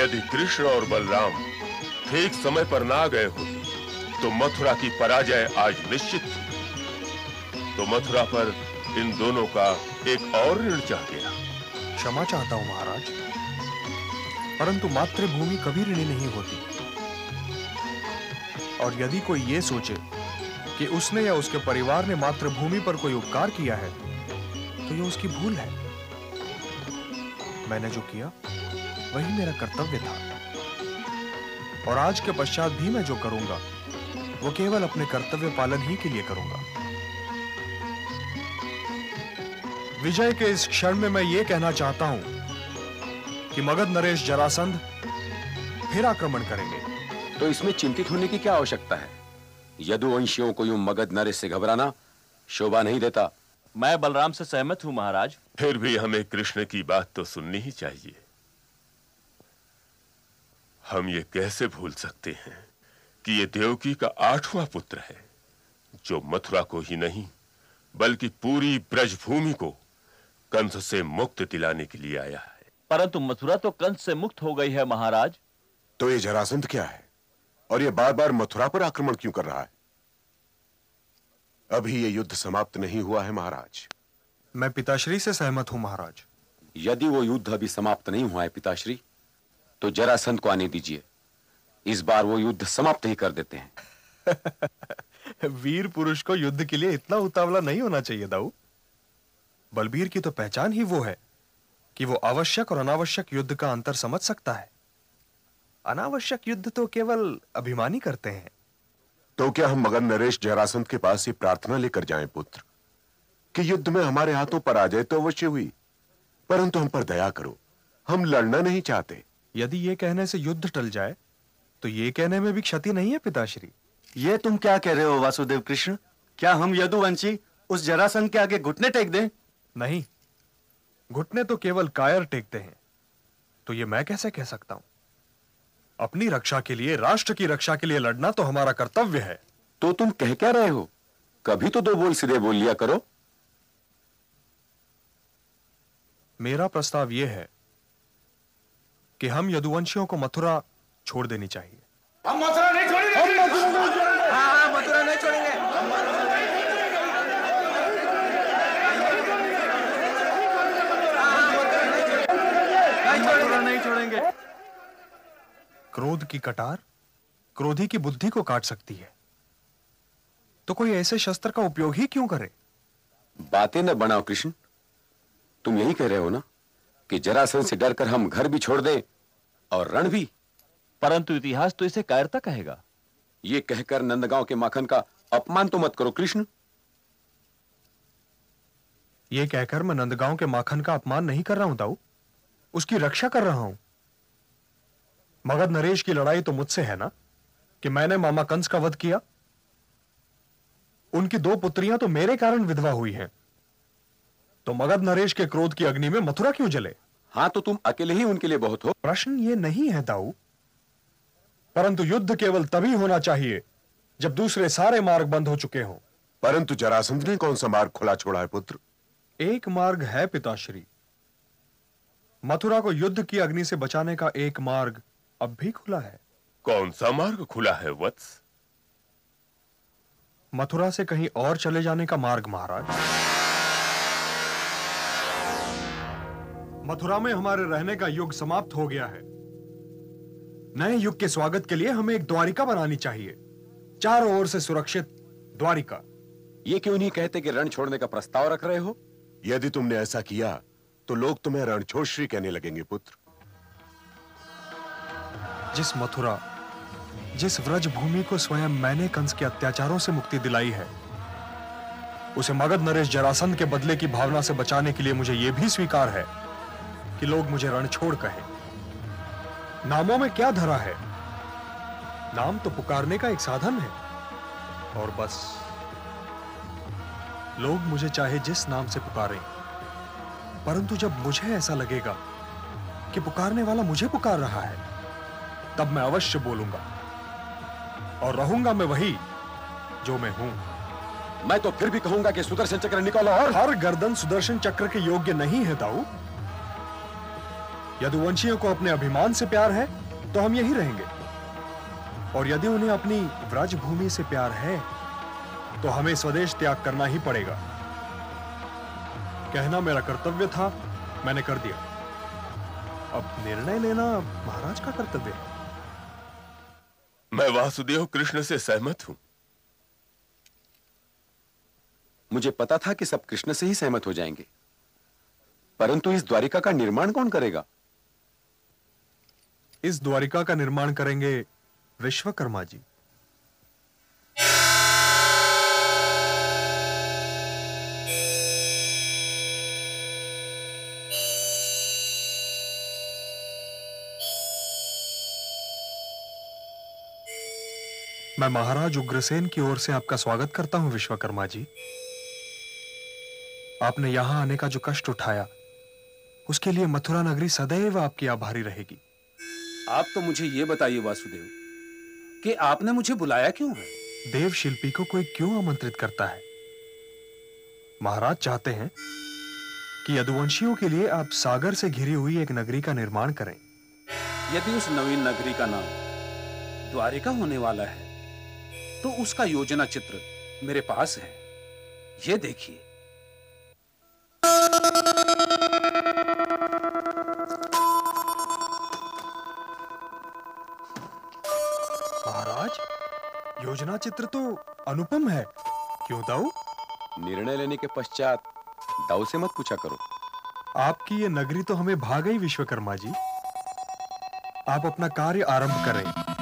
यदि कृष्ण और बलराम ठीक समय पर ना गए होते तो मथुरा की पराजय आज निश्चित थी। तो मथुरा पर इन दोनों का एक और ऋण चढ़ गया। क्षमा चाहता हूं महाराज, परंतु मातृभूमि कभी ऋणी नहीं होती। और यदि कोई यह सोचे कि उसने या उसके परिवार ने मातृभूमि पर कोई उपकार किया है तो यह उसकी भूल है। मैंने जो किया वही मेरा कर्तव्य था, और आज के पश्चात भी मैं जो करूंगा वो केवल अपने कर्तव्य पालन ही के लिए करूंगा। विजय के इस क्षण में मैं ये कहना चाहता हूं कि मगध नरेश जरासंध फिर आक्रमण करेंगे। तो इसमें चिंतित होने की क्या आवश्यकता है? यदुवंशियों को यूं मगध नरेश से घबराना शोभा नहीं देता। मैं बलराम से सहमत हूं महाराज। फिर भी हमें कृष्ण की बात तो सुननी ही चाहिए। हम ये कैसे भूल सकते हैं कि ये देवकी का 8वां पुत्र है, जो मथुरा को ही नहीं बल्कि पूरी ब्रजभूमि को कंस से मुक्त दिलाने के लिए आया है। परंतु मथुरा तो कंस से मुक्त हो गई है महाराज। तो ये जरासंध क्या है, और ये बार बार मथुरा पर आक्रमण क्यों कर रहा है? अभी ये युद्ध समाप्त नहीं हुआ है महाराज। मैं पिताश्री से सहमत हूं महाराज। यदि वो युद्ध अभी समाप्त नहीं हुआ है पिताश्री, तो जरासंध को आने दीजिए। इस बार वो युद्ध समाप्त ही कर देते हैं। वीर पुरुष को युद्ध के लिए इतना उतावला नहीं होना चाहिए दाऊ। बलबीर की तो पहचान ही वो है कि वो आवश्यक और अनावश्यक युद्ध का अंतर समझ सकता है। अनावश्यक युद्ध तो केवल अभिमानी करते हैं। तो क्या हम मगध नरेश जरासंध के पास ये प्रार्थना लेकर जाएं पुत्र कि युद्ध में हमारे हाथों पराजय तो अवश्य हुई, परंतु हम पर दया करो, हम लड़ना नहीं चाहते। यदि ये कहने से युद्ध टल जाए तो ये कहने में भी क्षति नहीं है पिताश्री। ये तुम क्या कह रहे हो वासुदेव कृष्ण? क्या हम यदुवंशी उस जरासंध के आगे घुटने टेक दें? नहीं, घुटने तो केवल कायर टेकते हैं। तो ये मैं कैसे कह सकता हूं? अपनी रक्षा के लिए, राष्ट्र की रक्षा के लिए लड़ना तो हमारा कर्तव्य है। तो तुम कह क्या रहे हो? कभी तो दो बोल सीधे बोल लिया करो। मेरा प्रस्ताव यह है कि हम यदुवंशियों को मथुरा छोड़ देनी चाहिए। हम मथुरा नहीं छोड़ेंगे। हाँ, मथुरा नहीं छोड़ेंगे। मथुरा नहीं छोड़ेंगे। क्रोध की कटार क्रोधी की बुद्धि को काट सकती है, तो कोई ऐसे शस्त्र का उपयोग ही क्यों करे? बातें न बनाओ कृष्ण। तुम यही कह रहे हो ना कि जरासंध से डरकर हम घर भी छोड़ दें और रण भी? परंतु इतिहास तो इसे कायरता कहेगा। ये कहकर नंदगांव के माखन का अपमान तो मत करो कृष्ण। ये कहकर मैं नंदगांव के माखन का अपमान नहीं कर रहा हूं दाऊ, उसकी रक्षा कर रहा हूं। मगध नरेश की लड़ाई तो मुझसे है ना कि मैंने मामा कंस का वध किया। उनकी 2 पुत्रियां तो मेरे कारण विधवा हुई हैं। तो मगध नरेश के क्रोध की अग्नि में मथुरा क्यों जले? हाँ, तो तुम अकेले ही उनके लिए बहुत हो। प्रश्न ये नहीं है दाऊ, परंतु युद्ध केवल तभी होना चाहिए जब दूसरे सारे मार्ग बंद हो चुके हों। परंतु जरासंध ने कौन सा मार्ग खुला छोड़ा है पुत्र? एक मार्ग है पिताश्री। मथुरा को युद्ध की अग्नि से बचाने का एक मार्ग अब भी खुला है। कौन सा मार्ग खुला है वत्स? मथुरा से कहीं और चले जाने का मार्ग महाराज। मथुरा में हमारे रहने का युग समाप्त हो गया है। नए युग के स्वागत के लिए हमें एक द्वारिका बनानी चाहिए, चारों ओर से सुरक्षित द्वारिका। ये क्यों नहीं कहते कि रण छोड़ने का प्रस्ताव रख रहे हो? यदि तुमने ऐसा किया तो लोग तुम्हें रणछोड़श्री कहने लगेंगे पुत्र। जिस मथुरा, जिस व्रज भूमि को स्वयं मैंने कंस के अत्याचारों से मुक्ति दिलाई है, उसे मगध नरेश जरासंध के बदले की भावना से बचाने के लिए मुझे यह भी स्वीकार है कि लोग मुझे रणछोड़ कहें। नामों में क्या धरा है? नाम तो पुकारने का एक साधन है, और बस। लोग मुझे चाहे जिस नाम से पुकारें, परंतु जब मुझे ऐसा लगेगा कि पुकारने वाला मुझे पुकार रहा है, तब मैं अवश्य बोलूंगा, और रहूंगा मैं वही जो मैं हूं। मैं तो फिर भी कहूंगा कि सुदर्शन चक्र निकालो। और हर गर्दन सुदर्शन चक्र के योग्य नहीं है दाऊ। यदुवंशियों को अपने अभिमान से प्यार है तो हम यहीं रहेंगे, और यदि उन्हें अपनी व्रज भूमि से प्यार है तो हमें स्वदेश त्याग करना ही पड़ेगा। कहना मेरा कर्तव्य था, मैंने कर दिया। अब निर्णय लेना महाराज का कर्तव्य है। मैं वासुदेव कृष्ण से सहमत हूं। मुझे पता था कि सब कृष्ण से ही सहमत हो जाएंगे, परंतु इस द्वारिका का निर्माण कौन करेगा? इस द्वारिका का निर्माण करेंगे विश्वकर्मा जी। मैं महाराज उग्रसेन की ओर से आपका स्वागत करता हूं विश्वकर्मा जी। आपने यहां आने का जो कष्ट उठाया उसके लिए मथुरा नगरी सदैव आपकी आभारी रहेगी। आप तो मुझे यह बताइए वासुदेव कि आपने मुझे बुलाया क्यों है? देव शिल्पी को कोई क्यों आमंत्रित करता है? महाराज चाहते हैं कि यदुवंशियों के लिए आप सागर से घिरी हुई एक नगरी का निर्माण करें। यदि उस नवीन नगरी का नाम द्वारिका होने वाला है तो उसका योजना चित्र मेरे पास है, ये देखिए। महाराज, योजना चित्र तो अनुपम है। क्यों दाऊ? निर्णय लेने के पश्चात दाऊ से मत पूछा करो। आपकी ये नगरी तो हमें भा गई विश्वकर्मा जी। आप अपना कार्य आरंभ करें।